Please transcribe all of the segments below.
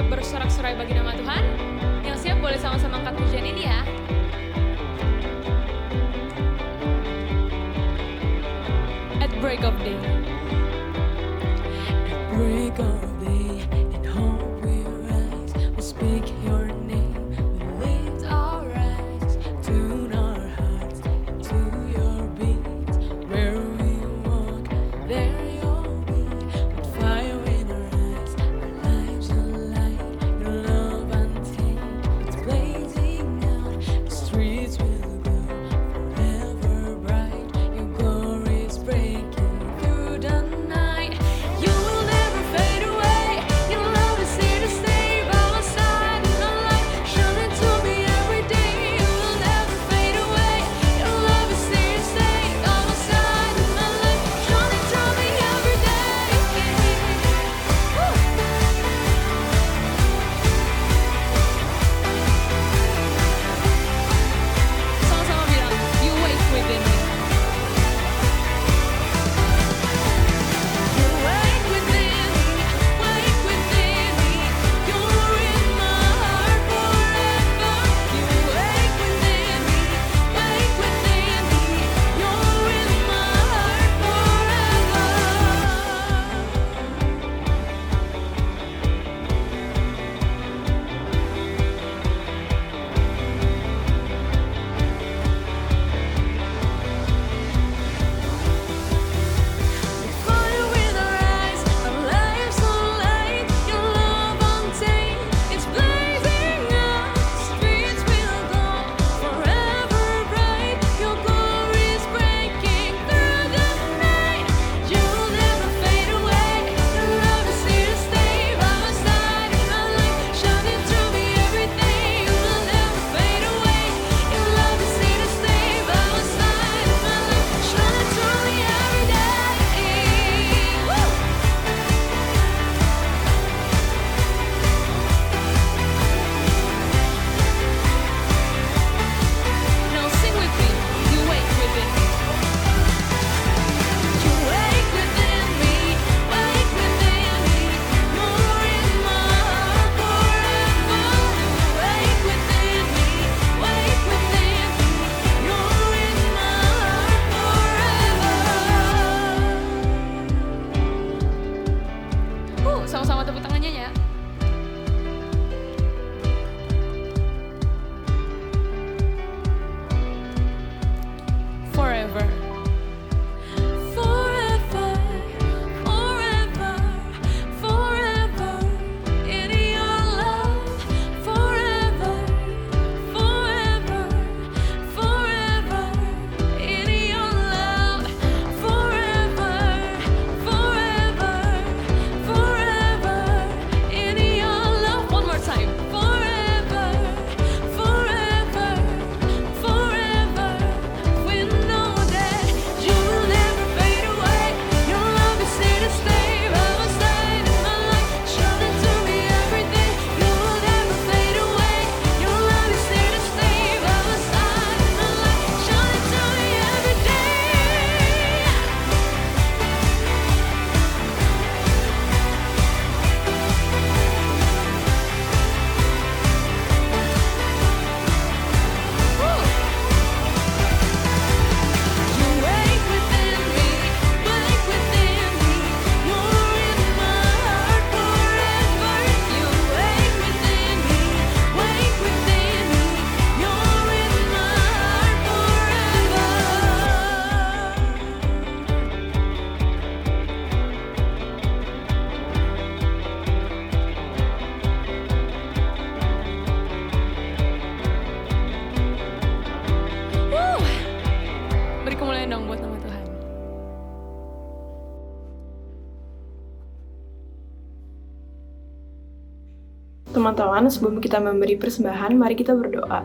Bersorak-sorai bagi nama Tuhan. Yang siap boleh sama-sama angkat pujian ini ya. At break of day. At break of day, in hope we rise. We speak your name. We lift our eyes, tune our hearts into your beat. Where we walk, there you'll be. With fire in our eyes, our lives alive. Love untamed, it's blazing out. The streets will glow forever bright. Your glory is breaking through the night. You will never fade away. Pujian dong buat nama Tuhan. Teman-teman, sebelum kita memberi persembahan, mari kita berdoa.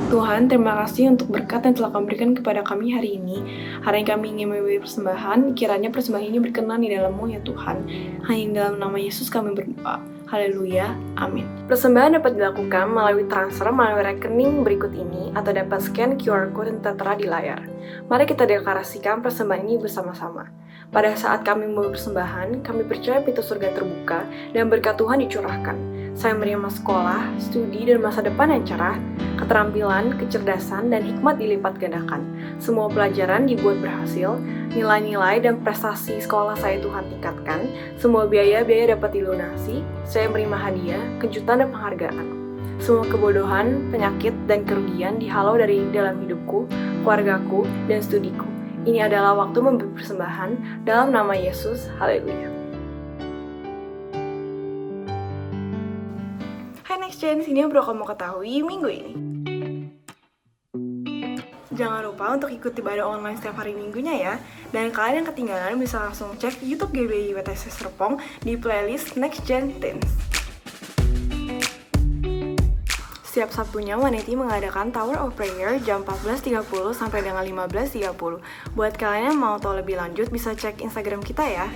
Tuhan, terima kasih untuk berkat yang telah Kau berikan kepada kami hari ini. Hari ini kami ingin memberi persembahan, kiranya persembahan ini berkenan di dalam-Mu ya Tuhan. Hanya dalam nama Yesus kami berdoa. Haleluya, amin. Persembahan dapat dilakukan melalui transfer melalui rekening berikut ini atau dapat scan QR code yang tertera di layar. Mari kita deklarasikan persembahan ini bersama-sama. Pada saat kami memberi persembahan, kami percaya pintu surga terbuka dan berkat Tuhan dicurahkan. Saya menerima sekolah, studi, dan masa depan yang cerah, keterampilan, kecerdasan, dan hikmat dilipat gandakan. Semua pelajaran dibuat berhasil, nilai-nilai dan prestasi sekolah saya Tuhan tingkatkan, semua biaya-biaya dapat dilunasi, saya menerima hadiah, kejutan, dan penghargaan. Semua kebodohan, penyakit, dan kerugian dihalau dari dalam hidupku, keluargaku, dan studiku. Ini adalah waktu memberi persembahan dalam nama Yesus. Haleluya. Hai Next Gen, sini yang perlu kamu ketahui minggu ini. Jangan lupa untuk ikuti ibadah online setiap hari minggunya ya. Dan kalian yang ketinggalan bisa langsung cek YouTube GBI WTC Serpong di playlist Next Gen Teens. Setiap Sabtunya, Waneti mengadakan Tower of Prayer jam 14.30 sampai dengan 15.30. Buat kalian yang mau tahu lebih lanjut, bisa cek Instagram kita ya.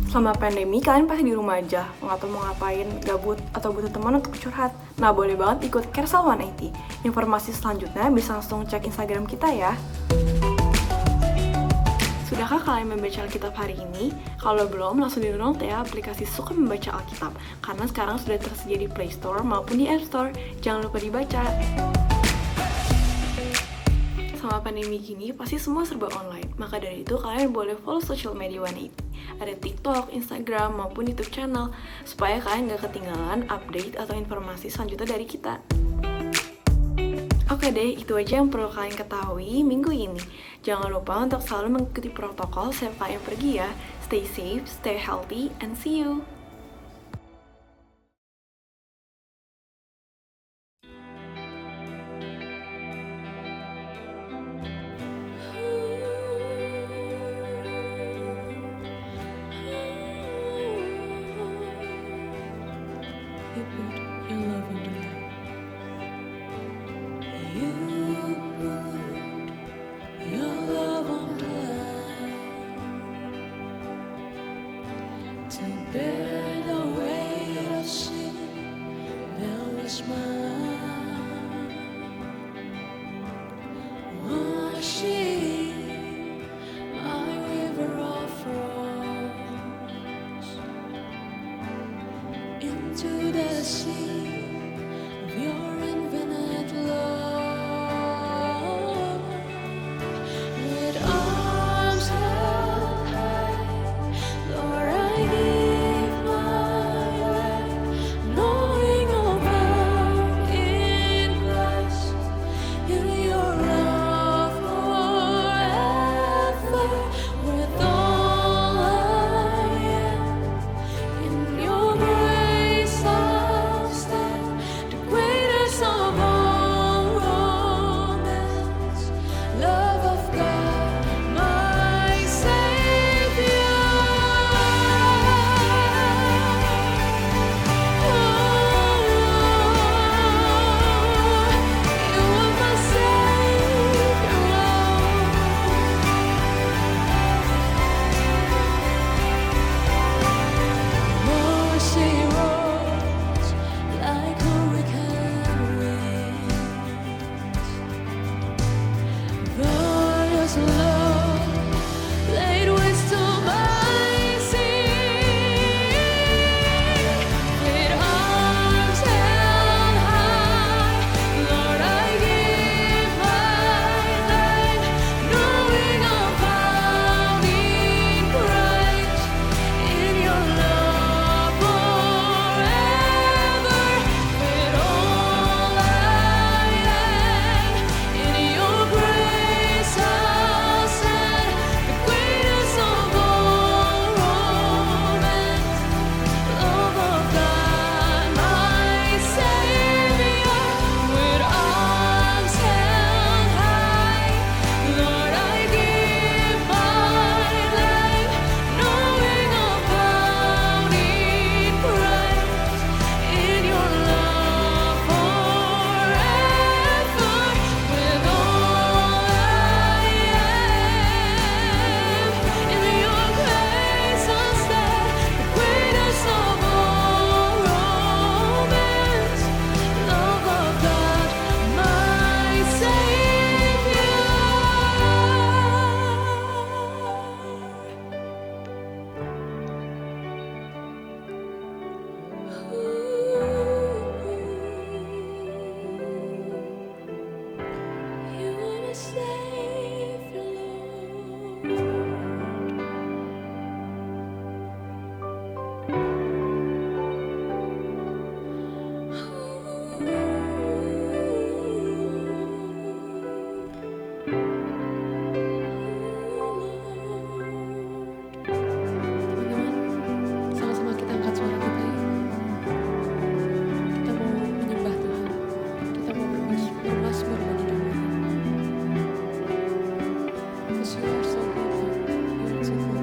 Selama pandemi, kalian pasti di rumah aja, nggak tahu mau ngapain, gabut, atau butuh teman untuk curhat. Nah, boleh banget ikut Kersal 180. Informasi selanjutnya bisa langsung cek Instagram kita ya. Sudahkah kalian membaca Alkitab hari ini? Kalau belum, langsung di-download ya aplikasi Suka Membaca Alkitab, karena sekarang sudah tersedia di Play Store maupun di App Store. Jangan lupa dibaca. Selama pandemi gini, pasti semua serba online. Maka dari itu, kalian boleh follow social media 180. Ada TikTok, Instagram, maupun YouTube channel, supaya kalian gak ketinggalan update atau informasi selanjutnya dari kita. Oke deh, itu aja yang perlu kalian ketahui minggu ini. Jangan lupa untuk selalu mengikuti protokol setiap kalian pergi ya. Stay safe, stay healthy, and see you! You put your love on the line. You put your love on the line to bear the weight of sin that was mine. Washing my river of wrongs into the sea of your infinite love. With arms held high, Lord, I give my life, knowing I'll abound in Christ, in your love forever. With all I am, in your grace I'll stand, the greatest of all romance, love of God, my Savior. You are my Savior. Mercy rolls like hurricane winds. Glorious love laid waste to my sin. With arms held high, Lord, I give my life, knowing I'll found in Christ, in your love forever. With all I am, in your grace I'll 'cause you are so good, you are so good.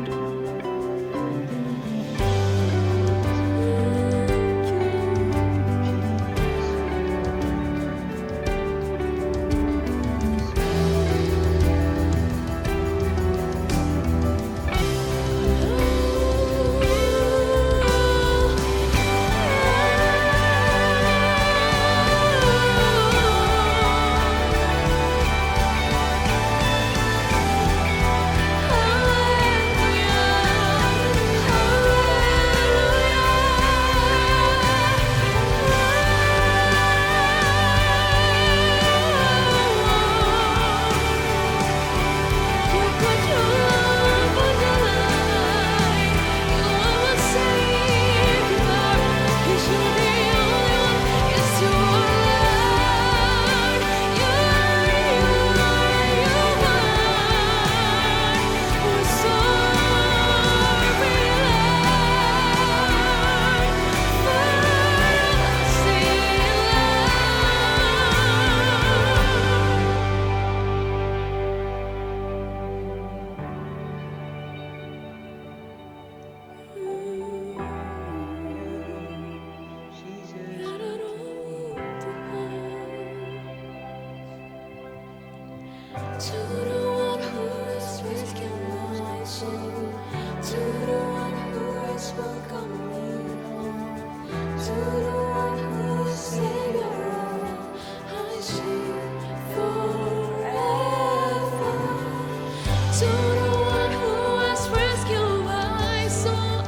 To the one who is risking my soul, to the one who is welcoming me home, to the one who is Savior of all, I sing forever. To the one who has rescued my soul,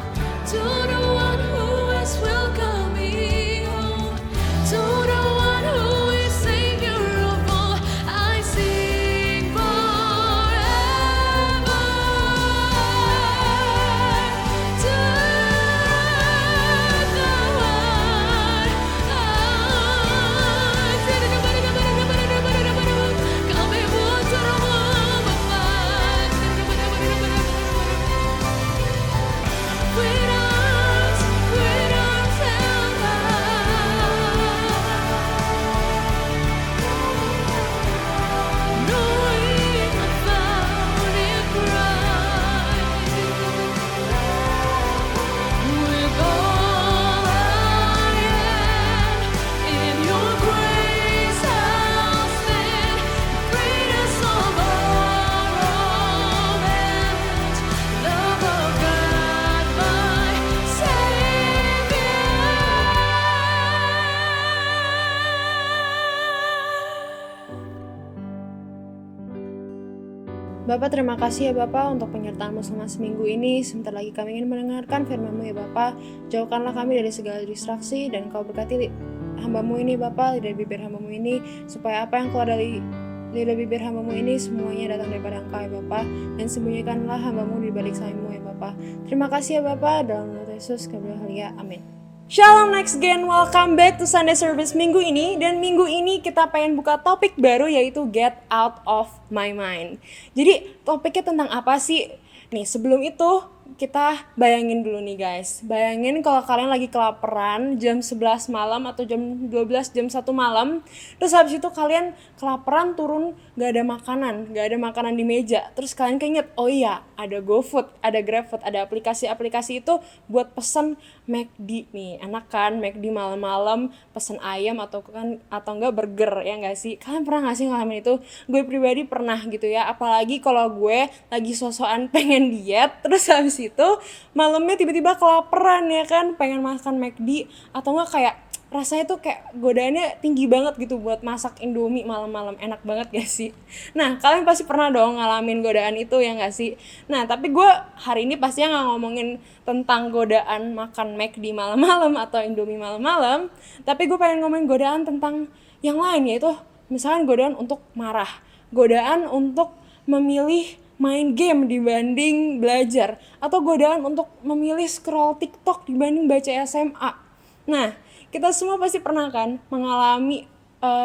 to the one who has welcomed me home, to the one who is Savior of all, I sing forever. To the one, kami butuh with arms held high, knowing I found it right. With all I am, in your grace I'll stand, greatest of all romance, love of God, my Savior. Bapak, terima kasih ya Bapak untuk penyertaan-Mu selama seminggu ini. Sebentar lagi kami ingin mendengarkan firman-Mu ya Bapak. Jauhkanlah kami dari segala distraksi dan Kau berkati hamba-Mu ini Bapak, lidah bibir hamba-Mu ini, supaya apa yang keluar dari lidah bibir hamba-Mu ini semuanya datang daripada Engkau ya Bapak. Dan sembunyikanlah hamba-Mu di balik salib-Mu ya Bapak. Terima kasih ya Bapak, dalam nama Yesus kami berdoa, amin. Shalom Next Gen, welcome back to Sunday Service minggu ini. Dan minggu ini kita pengen buka topik baru, yaitu Get Out of My Mind. Jadi topiknya tentang apa sih? Nih sebelum itu kita bayangin dulu nih guys. Bayangin kalau kalian lagi kelaparan jam 11 malam atau jam 12, jam 1 malam. Terus habis itu kalian kelaparan turun, gak ada makanan di meja. Terus kalian keinget, oh iya ada GoFood, ada GrabFood, ada aplikasi-aplikasi itu buat pesen McD nih. Enak kan McD malam-malam pesen ayam atau enggak burger, ya gak sih? Kalian pernah gak sih ngalamin itu? Gue pribadi pernah gitu ya. Apalagi kalau gue lagi sosokan pengen diet, terus habis itu malamnya tiba-tiba kelaparan ya kan, pengen makan McD atau enggak, kayak rasanya tuh kayak godaannya tinggi banget gitu buat masak Indomie malam-malam. Enak banget gak sih? Nah kalian pasti pernah dong ngalamin godaan itu ya gak sih? Nah tapi gue hari ini pastinya gak ngomongin tentang godaan makan McD malam-malam atau Indomie malam-malam, tapi gue pengen ngomongin godaan tentang yang lain, yaitu misalkan godaan untuk marah, godaan untuk memilih main game dibanding belajar, atau godaan untuk memilih scroll TikTok dibanding baca SMA. Nah, kita semua pasti pernah kan mengalami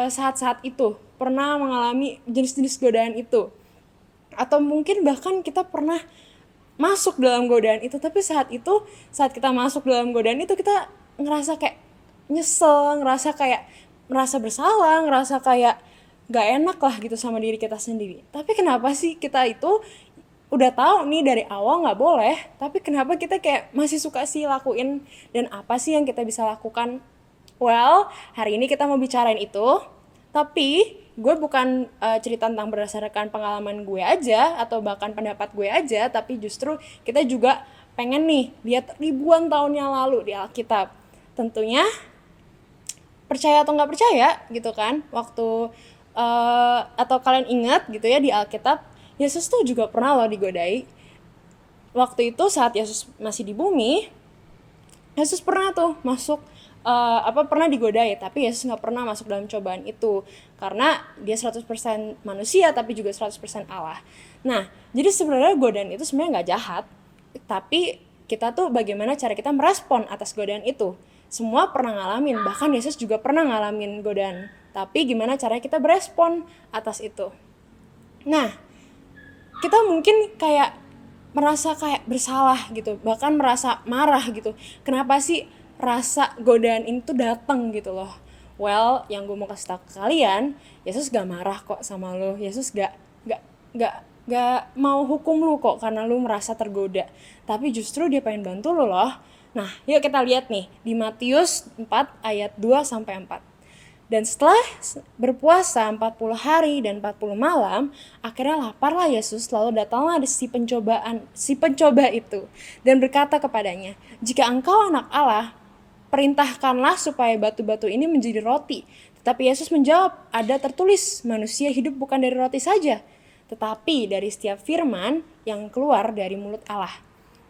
saat-saat itu, pernah mengalami jenis-jenis godaan itu. Atau mungkin bahkan kita pernah masuk dalam godaan itu, tapi saat kita masuk dalam godaan itu kita ngerasa kayak nyesel, ngerasa kayak merasa bersalah, ngerasa kayak gak enak lah gitu sama diri kita sendiri. Tapi kenapa sih kita itu udah tahu nih dari awal gak boleh, tapi kenapa kita kayak masih suka sih lakuin, dan apa sih yang kita bisa lakukan? Well, hari ini kita mau bicarain itu, tapi gue bukan cerita tentang berdasarkan pengalaman gue aja atau bahkan pendapat gue aja, tapi justru kita juga pengen nih lihat ribuan tahun yang lalu di Alkitab. Tentunya percaya atau nggak percaya gitu kan, waktu atau kalian ingat gitu ya, di Alkitab Yesus tuh juga pernah loh digodai. Waktu itu saat Yesus masih di bumi, Yesus pernah tuh masuk pernah digodai, tapi Yesus nggak pernah masuk dalam cobaan itu karena dia 100% manusia tapi juga 100% Allah. Nah, jadi sebenarnya godaan itu sebenarnya nggak jahat, tapi kita tuh bagaimana cara kita merespon atas godaan itu. Semua pernah ngalamin, bahkan Yesus juga pernah ngalamin godaan, tapi gimana cara kita berespon atas itu. Nah, kita mungkin kayak merasa kayak bersalah gitu, bahkan merasa marah gitu. Kenapa sih rasa godaan ini tuh datang gitu loh? Well, yang gue mau kasih tau ke kalian, Yesus gak marah kok sama lo. Yesus gak mau hukum lu kok karena lu merasa tergoda. Tapi justru dia pengen bantu lo loh. Nah, yuk kita lihat nih di Matius 4 ayat 2-4. Dan setelah berpuasa 40 hari dan 40 malam, akhirnya laparlah Yesus, lalu datanglah si pencoba itu dan berkata kepadanya, "Jika engkau anak Allah, perintahkanlah supaya batu-batu ini menjadi roti." Tetapi Yesus menjawab, "Ada tertulis, manusia hidup bukan dari roti saja, tetapi dari setiap firman yang keluar dari mulut Allah."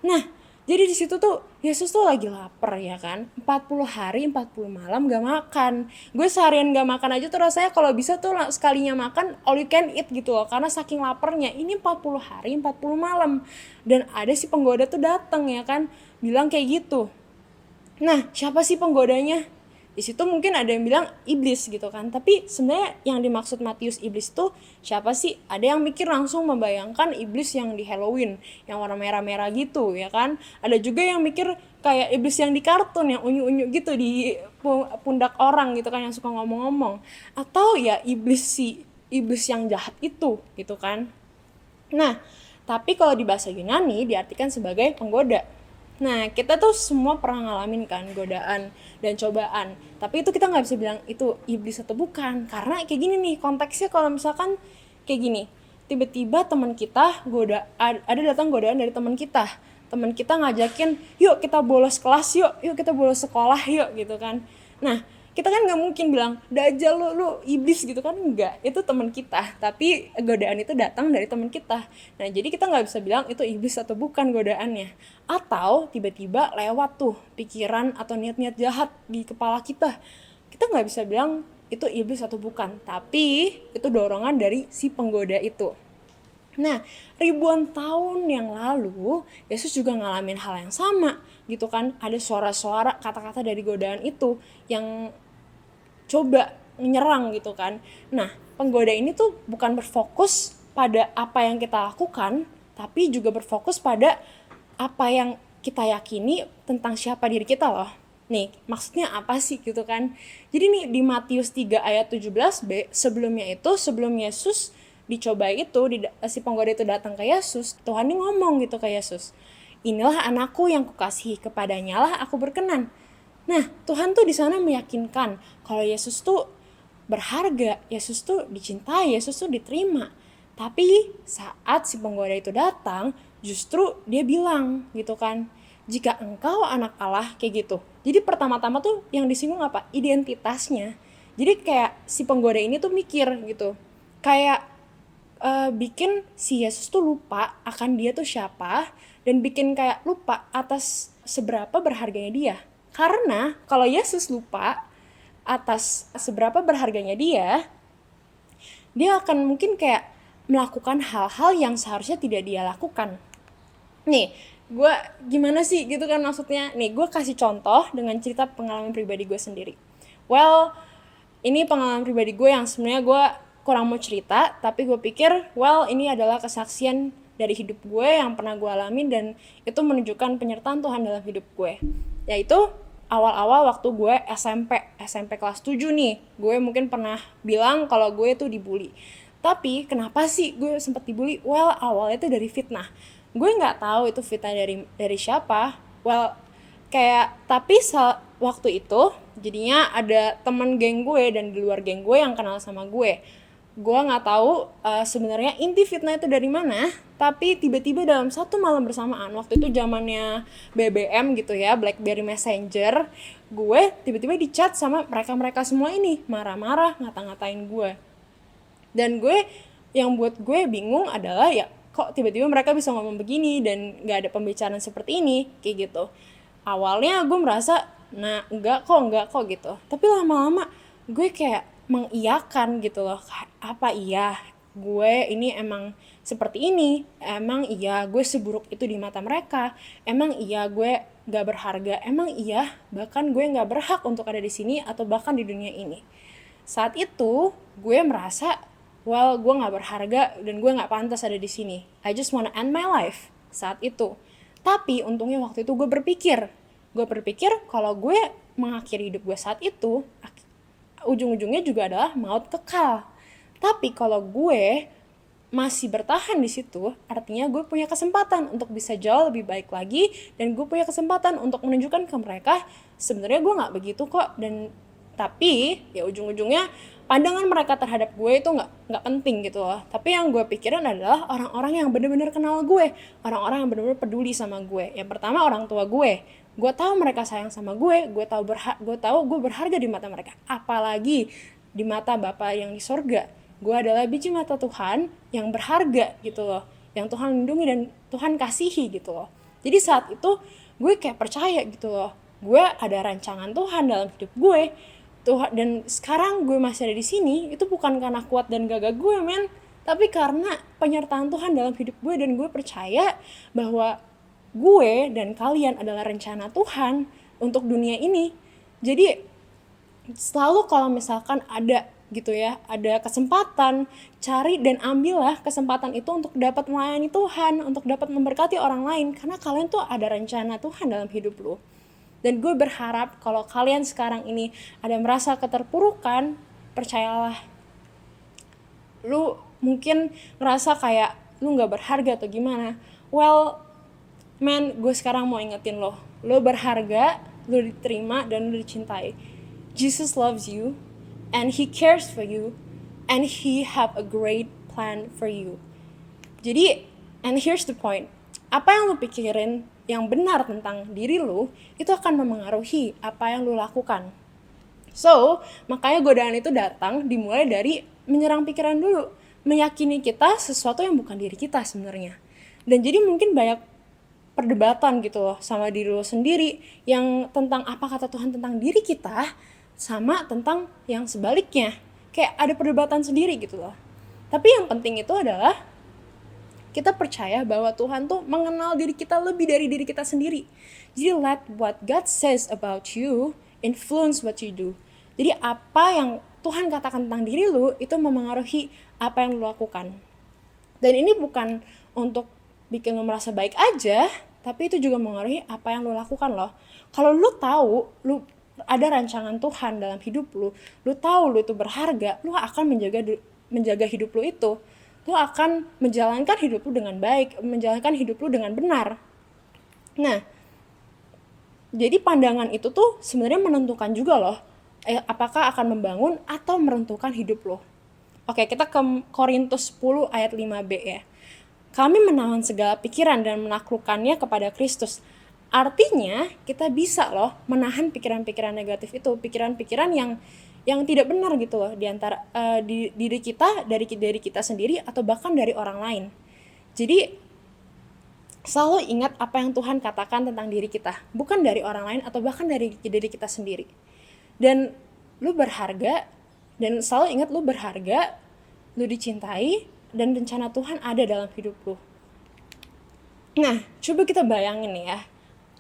Nah, jadi di situ tuh Yesus tuh lagi lapar ya kan, 40 hari 40 malam gak makan. Gue seharian gak makan aja tuh rasanya kalau bisa tuh sekalinya makan all you can eat gitu loh, karena saking laparnya. Ini 40 hari 40 malam dan ada si penggoda tuh datang ya kan, bilang kayak gitu. Nah, siapa sih penggodanya? Di situ mungkin ada yang bilang iblis gitu kan. Tapi sebenarnya yang dimaksud Matius iblis tuh siapa sih? Ada yang mikir langsung membayangkan iblis yang di Halloween, yang warna merah-merah gitu ya kan. Ada juga yang mikir kayak iblis yang di kartun, yang unyu-unyu gitu di pundak orang gitu kan, yang suka ngomong-ngomong. Atau ya iblis yang jahat itu gitu kan. Nah, tapi kalau di bahasa Yunani diartikan sebagai penggoda. Nah, kita tuh semua pernah ngalamin kan godaan dan cobaan. Tapi itu kita gak bisa bilang itu iblis atau bukan. Karena kayak gini nih, konteksnya kalau misalkan kayak gini. Tiba-tiba teman kita ada datang godaan dari teman kita. Teman kita ngajakin, yuk kita bolos kelas yuk kita bolos sekolah yuk gitu kan. Nah, kita kan gak mungkin bilang, dajal lu iblis gitu kan, enggak. Itu teman kita, tapi godaan itu datang dari teman kita. Nah, jadi kita gak bisa bilang itu iblis atau bukan godaannya. Atau tiba-tiba lewat tuh pikiran atau niat-niat jahat di kepala kita. Kita gak bisa bilang itu iblis atau bukan, tapi itu dorongan dari si penggoda itu. Nah, ribuan tahun yang lalu, Yesus juga ngalamin hal yang sama gitu kan. Ada suara-suara, kata-kata dari godaan itu yang coba menyerang gitu kan. Nah, penggoda ini tuh bukan berfokus pada apa yang kita lakukan, tapi juga berfokus pada apa yang kita yakini tentang siapa diri kita loh. Nih, maksudnya apa sih gitu kan. Jadi nih di Matius 3 ayat 17b, sebelum Yesus dicobai itu, si penggoda itu datang ke Yesus, Tuhan ini ngomong gitu ke Yesus, "Inilah anakku yang kukasihi, kepadanya lah aku berkenan." Nah, Tuhan tuh di sana meyakinkan kalau Yesus tuh berharga, Yesus tuh dicintai, Yesus tuh diterima. Tapi saat si penggoda itu datang, justru dia bilang gitu kan, "Jika engkau anak Allah," kayak gitu. Jadi pertama-tama tuh yang disinggung apa? Identitasnya. Jadi kayak si penggoda ini tuh mikir gitu, kayak bikin si Yesus tuh lupa akan dia tuh siapa, dan bikin kayak lupa atas seberapa berharganya dia. Karena kalau Yesus lupa atas seberapa berharganya dia akan mungkin kayak melakukan hal-hal yang seharusnya tidak dia lakukan. Nih, gue gimana sih gitu kan maksudnya. Nih, gue kasih contoh dengan cerita pengalaman pribadi gue sendiri. Well, ini pengalaman pribadi gue yang sebenarnya gue kurang mau cerita, tapi gue pikir, well, ini adalah kesaksian dari hidup gue yang pernah gue alamin, dan itu menunjukkan penyertaan Tuhan dalam hidup gue. Yaitu, awal-awal waktu gue SMP kelas 7 nih, gue mungkin pernah bilang kalau gue tuh dibully. Tapi kenapa sih gue sempet dibully? Well, awalnya tuh dari fitnah. Gue nggak tahu itu fitnah dari siapa. Well, kayak tapi waktu itu jadinya ada teman geng gue dan di luar geng gue yang kenal sama gue nggak tahu sebenarnya inti fitnah itu dari mana, tapi tiba-tiba dalam satu malam bersamaan, waktu itu zamannya BBM gitu ya, BlackBerry Messenger, gue tiba-tiba di chat sama mereka semua ini, marah-marah, ngata-ngatain gue. Dan yang buat gue bingung adalah ya kok tiba-tiba mereka bisa ngomong begini dan gak ada pembicaraan seperti ini, kayak gitu. Awalnya gue merasa, enggak kok gitu. Tapi lama-lama gue kayak mengiyakan gitu loh, apa iya gue ini emang seperti ini, emang iya gue seburuk itu di mata mereka, emang iya gue gak berharga, emang iya bahkan gue gak berhak untuk ada di sini atau bahkan di dunia ini. Saat itu gue merasa, well, gue gak berharga dan gue gak pantas ada di sini. I just wanna end my life saat itu. Tapi untungnya waktu itu gue berpikir kalau gue mengakhiri hidup gue saat itu, ujung-ujungnya juga adalah maut kekal. Tapi kalau gue masih bertahan di situ, artinya gue punya kesempatan untuk bisa jauh lebih baik lagi, dan gue punya kesempatan untuk menunjukkan ke mereka sebenarnya gue nggak begitu kok. Dan tapi ya ujung-ujungnya pandangan mereka terhadap gue itu nggak penting gitu loh. Tapi yang gue pikirin adalah orang-orang yang benar-benar kenal gue, orang-orang yang benar-benar peduli sama gue. Yang pertama orang tua gue tahu mereka sayang sama gue tahu gue berharga di mata mereka, apalagi di mata Bapa yang di sorga. Gue adalah biji mata Tuhan yang berharga gitu loh, yang Tuhan lindungi dan Tuhan kasihi gitu loh. Jadi saat itu gue kayak percaya gitu loh, gue ada rancangan Tuhan dalam hidup gue Tuhan, dan sekarang gue masih ada di sini itu bukan karena kuat dan gagah gue tapi karena penyertaan Tuhan dalam hidup gue, dan gue percaya bahwa gue dan kalian adalah rencana Tuhan untuk dunia ini. Jadi selalu kalau misalkan ada gitu ya, ada kesempatan, cari dan ambillah kesempatan itu untuk dapat melayani Tuhan, untuk dapat memberkati orang lain, karena kalian tuh ada rencana Tuhan dalam hidup lo. Dan gue berharap kalau kalian sekarang ini ada merasa keterpurukan, percayalah, lu mungkin ngerasa kayak lu gak berharga atau gimana. Well, gue sekarang mau ingetin lo berharga, lo diterima, dan lo dicintai. Jesus loves you, and He cares for you, and He have a great plan for you. Jadi, and here's the point, apa yang lo pikirin yang benar tentang diri lo, itu akan memengaruhi apa yang lo lakukan. So, makanya godaan itu datang dimulai dari menyerang pikiran dulu, meyakini kita sesuatu yang bukan diri kita sebenarnya. Dan jadi mungkin banyak perdebatan gitu loh sama diri lo sendiri, yang tentang apa kata Tuhan tentang diri kita, sama tentang yang sebaliknya. Kayak ada perdebatan sendiri gitu loh. Tapi yang penting itu adalah kita percaya bahwa Tuhan tuh mengenal diri kita lebih dari diri kita sendiri. Jadi let what God says about you influence what you do. Jadi apa yang Tuhan katakan tentang diri lu itu memengaruhi apa yang lu lakukan. Dan ini bukan untuk bikin lu merasa baik aja, tapi itu juga mengaruhi apa yang lu lakukan loh. Kalau lu tahu lu ada rancangan Tuhan dalam hidup lu tahu lu itu berharga, lu akan menjaga hidup lu itu. Lu akan menjalankan hidup lu dengan baik, menjalankan hidup lu dengan benar. Nah, jadi pandangan itu tuh sebenarnya menentukan juga loh, apakah akan membangun atau meruntuhkan hidup lo. Oke, kita ke Korintus 10 ayat 5b ya. Kami menahan segala pikiran dan menaklukkannya kepada Kristus. Artinya kita bisa loh menahan pikiran-pikiran negatif itu, pikiran-pikiran yang tidak benar gitu loh, di antara diri kita, dari kita sendiri, atau bahkan dari orang lain. Jadi selalu ingat apa yang Tuhan katakan tentang diri kita, bukan dari orang lain atau bahkan dari diri kita sendiri. Dan lu berharga, dan selalu ingat lu berharga, lu dicintai, dan rencana Tuhan ada dalam hidup lu. Nah, coba kita bayangin nih ya,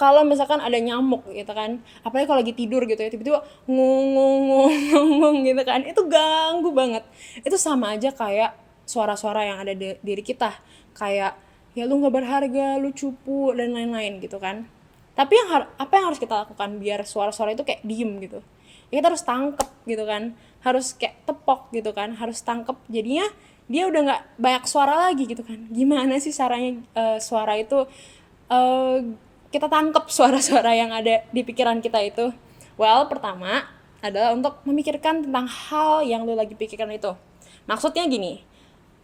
kalau misalkan ada nyamuk gitu kan, apalagi kalau lagi tidur gitu ya, tiba-tiba ngomong gitu kan, itu ganggu banget. Itu sama aja kayak suara-suara yang ada di diri kita, kayak ya lu gak berharga, lu cupu, dan lain-lain gitu kan. Tapi apa yang harus kita lakukan biar suara-suara itu kayak diem gitu? Ya kita harus tangkep gitu kan, harus kayak tepok gitu kan, harus tangkep, jadinya dia udah nggak banyak suara lagi gitu kan. Gimana sih caranya suara itu kita tangkep suara-suara yang ada di pikiran kita itu? Well, pertama adalah untuk memikirkan tentang hal yang lu lagi pikirkan itu. Maksudnya gini,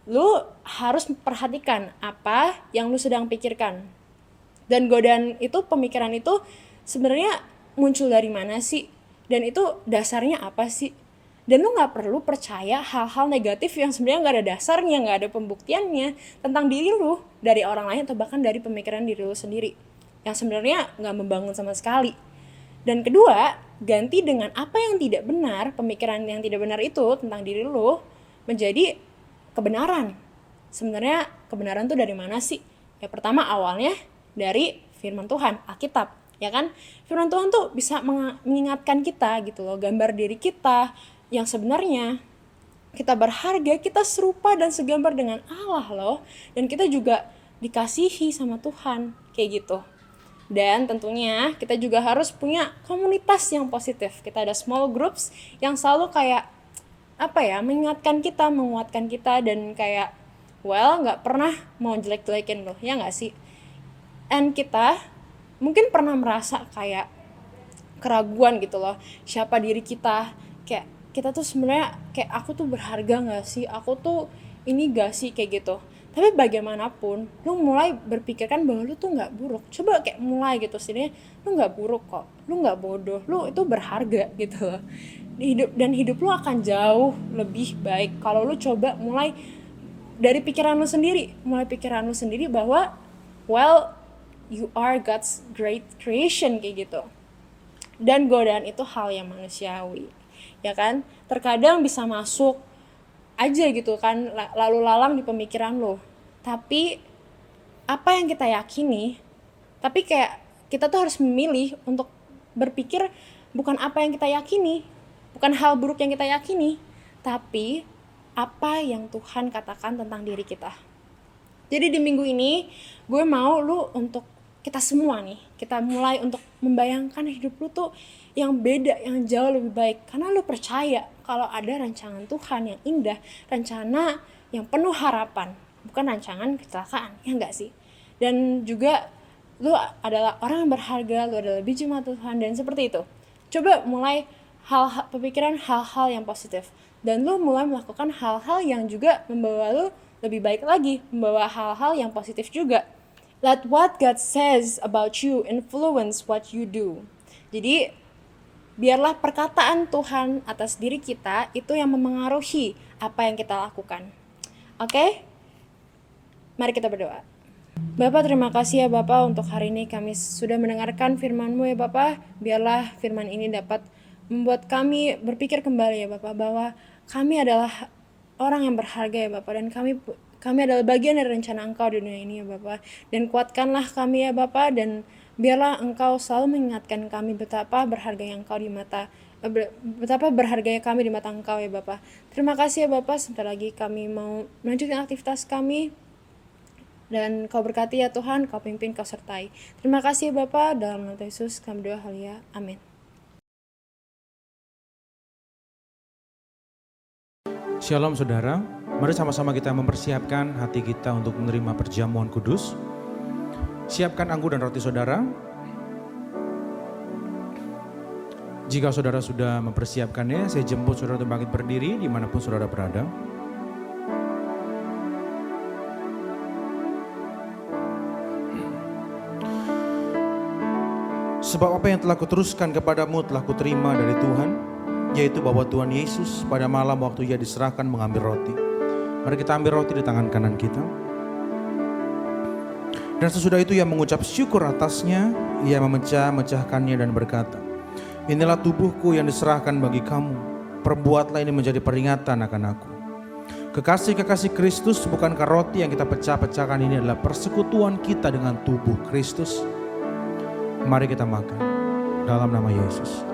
lu harus perhatikan apa yang lu sedang pikirkan. Dan godaan itu, pemikiran itu sebenarnya muncul dari mana sih? Dan itu dasarnya apa sih? Dan lu gak perlu percaya hal-hal negatif yang sebenarnya gak ada dasarnya, gak ada pembuktiannya tentang diri lu dari orang lain atau bahkan dari pemikiran diri lu sendiri yang sebenarnya gak membangun sama sekali. Dan kedua, ganti dengan apa yang tidak benar, pemikiran yang tidak benar itu tentang diri lu menjadi kebenaran. Sebenarnya kebenaran tuh dari mana sih? Ya pertama awalnya dari firman Tuhan, Alkitab, ya kan? Firman Tuhan tuh bisa mengingatkan kita gitu loh, gambar diri kita yang sebenarnya kita berharga, kita serupa dan segambar dengan Allah loh. Dan kita juga dikasihi sama Tuhan, kayak gitu. Dan tentunya kita juga harus punya komunitas yang positif. Kita ada small groups yang selalu kayak mengingatkan kita, menguatkan kita, dan kayak gak pernah mau jelek-jelekin loh, ya gak sih? And kita mungkin pernah merasa kayak keraguan gitu loh, siapa diri kita, kayak kita tuh sebenarnya kayak aku tuh berharga gak sih, aku tuh ini gak sih, kayak gitu. Tapi bagaimanapun lu mulai berpikirkan bahwa lu tuh gak buruk. Coba kayak mulai gitu sih, lu gak buruk kok, lu gak bodoh, lu itu berharga gitu loh. Hidup lu akan jauh lebih baik kalau lu coba mulai dari pikiran lu sendiri bahwa you are God's great creation, kayak gitu. Dan godaan itu hal yang manusiawi, ya kan? Terkadang bisa masuk aja gitu kan, lalu lalang di pemikiran lo. Tapi apa yang kita yakini, tapi kayak kita tuh harus memilih untuk berpikir bukan apa yang kita yakini, bukan hal buruk yang kita yakini, tapi apa yang Tuhan katakan tentang diri kita. Jadi di minggu ini gue mau lu untuk kita semua nih, kita mulai untuk membayangkan hidup lu tuh yang beda, yang jauh lebih baik. Karena lu percaya kalau ada rancangan Tuhan yang indah, rencana yang penuh harapan, bukan rancangan kecelakaan, ya enggak sih? Dan juga lu adalah orang yang berharga, lu adalah biji mata Tuhan, dan seperti itu. Coba mulai pemikiran hal-hal yang positif, dan lu mulai melakukan hal-hal yang juga membawa lu lebih baik lagi, membawa hal-hal yang positif juga. Let what God says about you influence what you do. Jadi biarlah perkataan Tuhan atas diri kita itu yang memengaruhi apa yang kita lakukan. Oke? Mari kita berdoa. Bapak, terima kasih ya Bapak untuk hari ini kami sudah mendengarkan firman-Mu ya Bapak. Biarlah firman ini dapat membuat kami berpikir kembali ya Bapak, bahwa kami adalah orang yang berharga ya Bapak, dan kami adalah bagian dari rencana Engkau di dunia ini ya Bapak. Dan kuatkanlah kami ya Bapak, dan biarlah Engkau selalu mengingatkan kami betapa berharganya kami di mata Engkau ya Bapak. Terima kasih ya Bapak, sebentar lagi kami mau melanjutkan aktivitas kami. Dan Kau berkati ya Tuhan, Kau pimpin, Kau sertai. Terima kasih ya Bapak, dalam nama Yesus kami berdoa, haleluya, amin. Shalom saudara, mari sama-sama kita mempersiapkan hati kita untuk menerima perjamuan kudus. Siapkan anggur dan roti saudara. Jika saudara sudah mempersiapkannya, saya jemput saudara untuk bangkit berdiri dimanapun saudara berada. Sebab apa yang telah kuteruskan kepadamu telah kuterima dari Tuhan, yaitu bahwa Tuhan Yesus pada malam waktu Ia diserahkan mengambil roti. Mari kita ambil roti di tangan kanan kita. Dan sesudah itu Ia mengucap syukur atasnya, Ia memecah-mecahkannya dan berkata, inilah tubuhku yang diserahkan bagi kamu, perbuatlah ini menjadi peringatan akan aku. Kekasih-kekasih Kristus, bukankah roti yang kita pecah-pecahkan ini adalah persekutuan kita dengan tubuh Kristus? Mari kita makan dalam nama Yesus.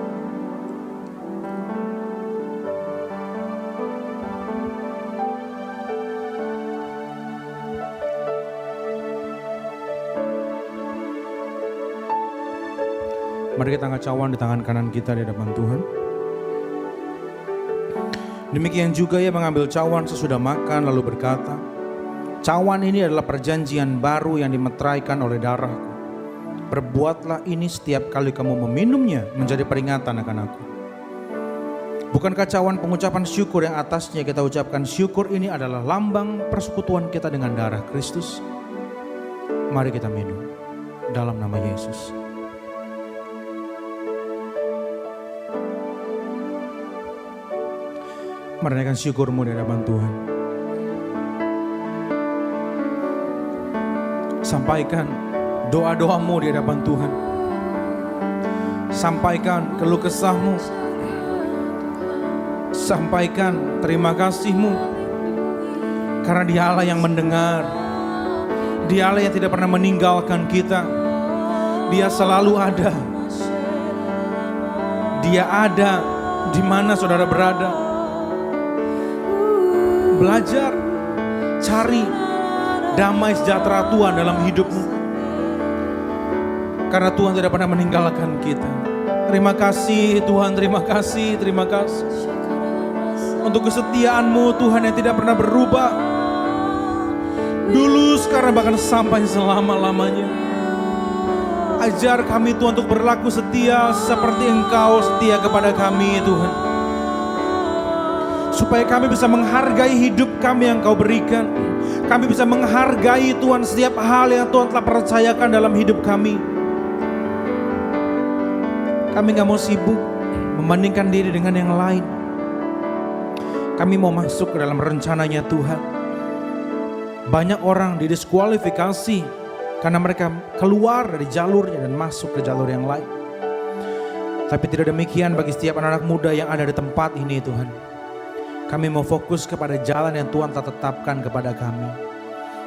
Mari kita angkat cawan di tangan kanan kita di hadapan Tuhan. Demikian juga ia mengambil cawan sesudah makan lalu berkata, cawan ini adalah perjanjian baru yang dimeteraikan oleh darahku. Perbuatlah ini setiap kali kamu meminumnya menjadi peringatan akan aku. Bukankah cawan pengucapan syukur yang atasnya kita ucapkan syukur ini adalah lambang persekutuan kita dengan darah Kristus? Mari kita minum dalam nama Yesus. Menaikkan syukurmu di hadapan Tuhan. Sampaikan doa-doamu di hadapan Tuhan. Sampaikan keluh kesahmu. Sampaikan terima kasihmu. Karena Dia Allah yang mendengar. Dia Allah yang tidak pernah meninggalkan kita. Dia selalu ada. Dia ada di mana saudara berada. Belajar, cari damai sejahtera Tuhan dalam hidupmu. Karena Tuhan tidak pernah meninggalkan kita. Terima kasih Tuhan, terima kasih, terima kasih. Untuk kesetiaan-Mu Tuhan yang tidak pernah berubah. Dulu, sekarang, bahkan sampai selama-lamanya. Ajar kami Tuhan untuk berlaku setia seperti Engkau setia kepada kami Tuhan. Supaya kami bisa menghargai hidup kami yang Kau berikan. Kami bisa menghargai Tuhan setiap hal yang Tuhan telah percayakan dalam hidup kami. Kami gak mau sibuk membandingkan diri dengan yang lain. Kami mau masuk ke dalam rencananya Tuhan. Banyak orang didiskualifikasi karena mereka keluar dari jalurnya dan masuk ke jalur yang lain. Tapi tidak demikian bagi setiap anak-anak muda yang ada di tempat ini Tuhan. Kami mau fokus kepada jalan yang Tuhan telah tetapkan kepada kami.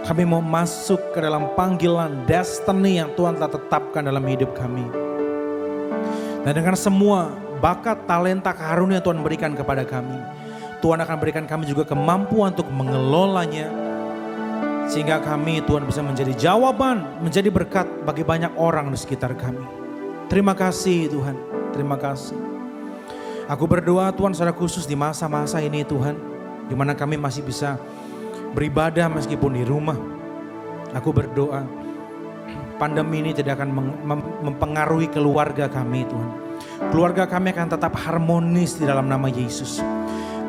Kami mau masuk ke dalam panggilan destiny yang Tuhan telah tetapkan dalam hidup kami. Dan dengan semua bakat, talenta, karunia Tuhan berikan kepada kami, Tuhan akan berikan kami juga kemampuan untuk mengelolanya. Sehingga kami Tuhan bisa menjadi jawaban, menjadi berkat bagi banyak orang di sekitar kami. Terima kasih Tuhan, terima kasih. Aku berdoa Tuhan secara khusus di masa-masa ini Tuhan, di mana kami masih bisa beribadah meskipun di rumah. Aku berdoa pandemi ini tidak akan mempengaruhi keluarga kami Tuhan. Keluarga kami akan tetap harmonis di dalam nama Yesus.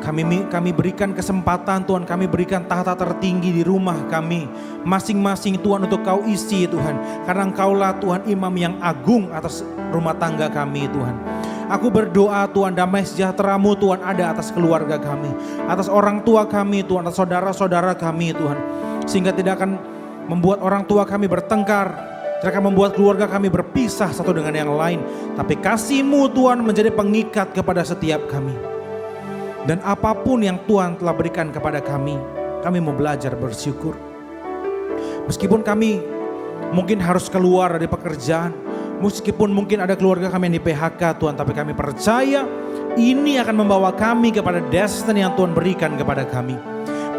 Kami berikan kesempatan Tuhan, kami berikan tahta tertinggi di rumah kami. Masing-masing Tuhan untuk Kau isi Tuhan. Karena Engkaulah Tuhan imam yang agung atas rumah tangga kami Tuhan. Aku berdoa Tuhan damai sejahtera-Mu Tuhan ada atas keluarga kami. Atas orang tua kami Tuhan, atas saudara-saudara kami Tuhan. Sehingga tidak akan membuat orang tua kami bertengkar. Tidak akan membuat keluarga kami berpisah satu dengan yang lain. Tapi kasih-Mu Tuhan menjadi pengikat kepada setiap kami. Dan apapun yang Tuhan telah berikan kepada kami mau belajar bersyukur. Meskipun kami mungkin harus keluar dari pekerjaan, meskipun mungkin ada keluarga kami yang di PHK Tuhan, tapi kami percaya ini akan membawa kami kepada destiny yang Tuhan berikan kepada kami.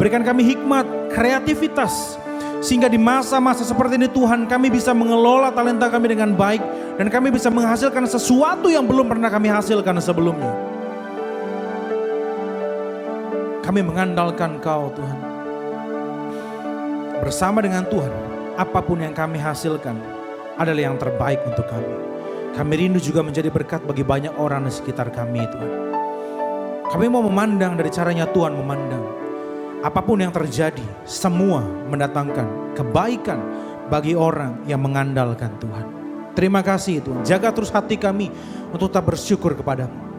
Berikan kami hikmat, kreativitas, sehingga di masa-masa seperti ini Tuhan kami bisa mengelola talenta kami dengan baik. Dan kami bisa menghasilkan sesuatu yang belum pernah kami hasilkan sebelumnya. Kami mengandalkan Kau Tuhan. Bersama dengan Tuhan, apapun yang kami hasilkan adalah yang terbaik untuk kami. Kami rindu juga menjadi berkat bagi banyak orang di sekitar kami Tuhan. Kami mau memandang dari caranya Tuhan memandang. Apapun yang terjadi, semua mendatangkan kebaikan bagi orang yang mengandalkan Tuhan. Terima kasih Tuhan, jaga terus hati kami untuk tetap bersyukur kepada-Mu.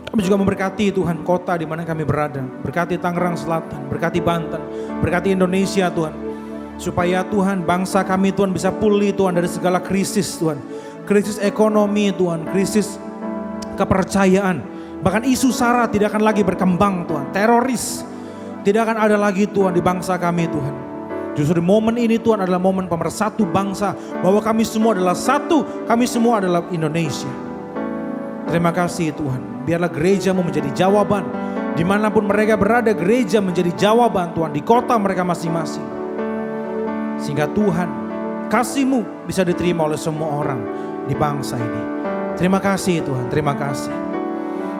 Kami juga memberkati Tuhan kota di mana kami berada. Berkati Tangerang Selatan, berkati Banten, berkati Indonesia Tuhan. Supaya Tuhan bangsa kami Tuhan bisa pulih Tuhan dari segala krisis Tuhan. Krisis ekonomi Tuhan, krisis kepercayaan. Bahkan isu sara tidak akan lagi berkembang Tuhan. Teroris tidak akan ada lagi Tuhan di bangsa kami Tuhan. Justru di momen ini Tuhan adalah momen pemersatu bangsa. Bahwa kami semua adalah satu, kami semua adalah Indonesia. Terima kasih Tuhan. Biarlah gereja-Mu menjadi jawaban. Dimanapun mereka berada, gereja menjadi jawaban Tuhan. Di kota mereka masing-masing. Sehingga Tuhan, kasih-Mu bisa diterima oleh semua orang di bangsa ini. Terima kasih Tuhan, terima kasih.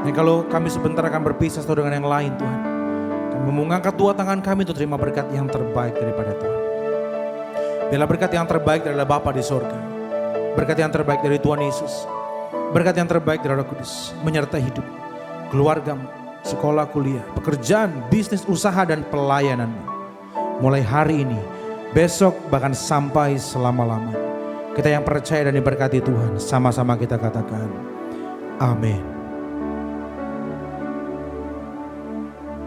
Dan kalau kami sebentar akan berpisah satu dengan yang lain Tuhan, kami mengangkat dua tangan kami untuk terima berkat yang terbaik daripada Tuhan. Biarlah berkat yang terbaik adalah Bapa di sorga, berkat yang terbaik dari Tuhan Yesus, berkat yang terbaik dari Roh Kudus menyertai hidup, keluargamu, sekolah, kuliah, pekerjaan, bisnis, usaha, dan pelayananmu. Mulai hari ini, besok, bahkan sampai selama-lamanya. Kita yang percaya dan diberkati Tuhan, sama-sama kita katakan, amin.